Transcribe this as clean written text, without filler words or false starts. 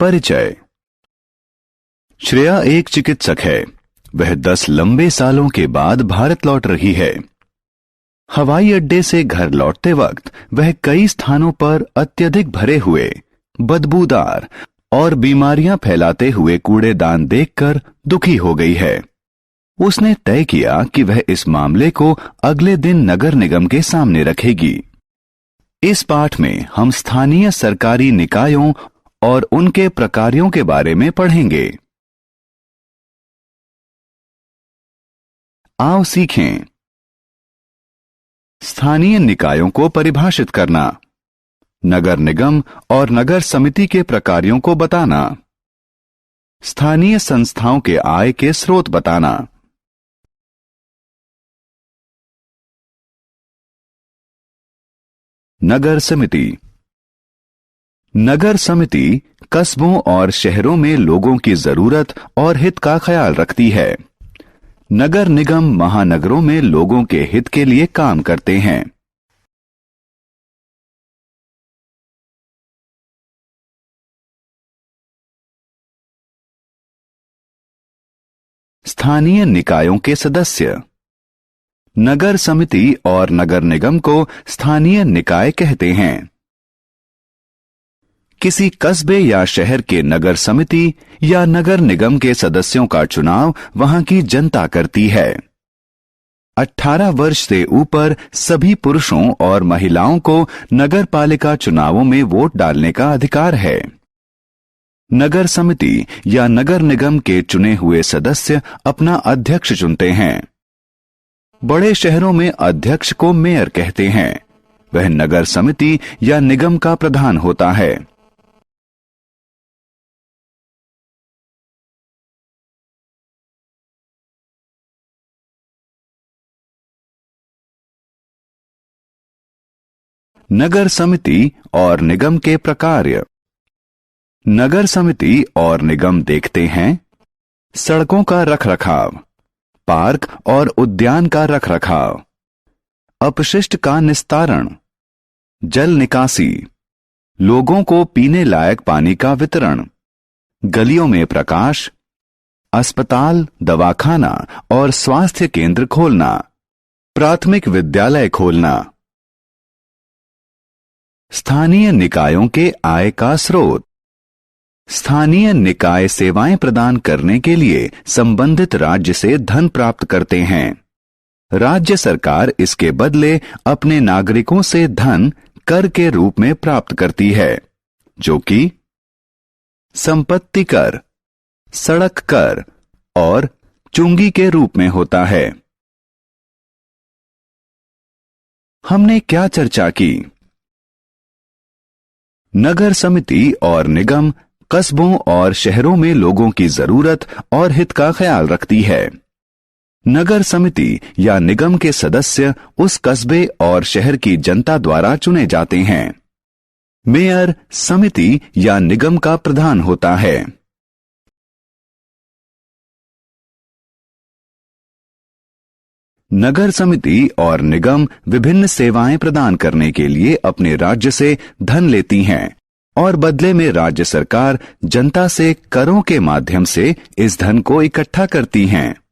परिचय। श्रेया एक चिकित्सक है। वह 10 लंबे सालों के बाद भारत लौट रही है। हवाई अड्डे से घर लौटते वक्त वह कई स्थानों पर अत्यधिक भरे हुए, बदबूदार और बीमारियां फैलाते हुए कूड़ेदान देखकर दुखी हो गई है। उसने तय किया कि वह इस मामले को अगले दिन नगर निगम के सामने रखेगी। इस पाठ में हम स्थानीय सरकारी निकायों और उनके प्रकारों के बारे में पढ़ेंगे। आओ सीखें। स्थानीय निकायों को परिभाषित करना, नगर निगम और नगर समिति के प्रकारों को बताना, स्थानीय संस्थाओं के आय के स्रोत बताना। नगर समिति। नगर समिति कस्बों और शहरों में लोगों की जरूरत और हित का ख्याल रखती है। नगर निगम महानगरों में लोगों के हित के लिए काम करते हैं। स्थानीय निकायों के सदस्य। नगर समिति और नगर निगम को स्थानीय निकाय कहते हैं। किसी कस्बे या शहर के नगर समिति या नगर निगम के सदस्यों का चुनाव वहां की जनता करती है। 18 वर्ष से ऊपर सभी पुरुषों और महिलाओं को नगर पालिका चुनावों में वोट डालने का अधिकार है। नगर समिति या नगर निगम के चुने हुए सदस्य अपना अध्यक्ष चुनते हैं। बड़े शहरों में अध्यक्ष को मेयर कहते हैं। वह नगर समिति या निगम का प्रधान होता है। नगर समिति और निगम के प्रकार। नगर समिति और निगम देखते हैं सड़कों का रखरखाव, पार्क और उद्यान का रखरखाव, अपशिष्ट का निस्तारण, जल निकासी, लोगों को पीने लायक पानी का वितरण, गलियों में प्रकाश, अस्पताल, दवाखाना और स्वास्थ्य केंद्र खोलना, प्राथमिक विद्यालय खोलना। स्थानीय निकायों के आय का स्रोत। स्थानीय निकाय सेवाएं प्रदान करने के लिए संबंधित राज्य से धन प्राप्त करते हैं। राज्य सरकार इसके बदले अपने नागरिकों से धन कर के रूप में प्राप्त करती है, जो कि संपत्ति कर, सड़क कर और चुंगी के रूप में होता है। हमने क्या चर्चा की? नगर समिति और निगम कस्बों और शहरों में लोगों की जरूरत और हित का ख्याल रखती है। नगर समिति या निगम के सदस्य उस कस्बे और शहर की जनता द्वारा चुने जाते हैं। मेयर समिति या निगम का प्रधान होता है। नगर समिति और निगम विभिन्न सेवाएं प्रदान करने के लिए अपने राज्य से धन लेती हैं और बदले में राज्य सरकार जनता से करों के माध्यम से इस धन को इकट्ठा करती हैं।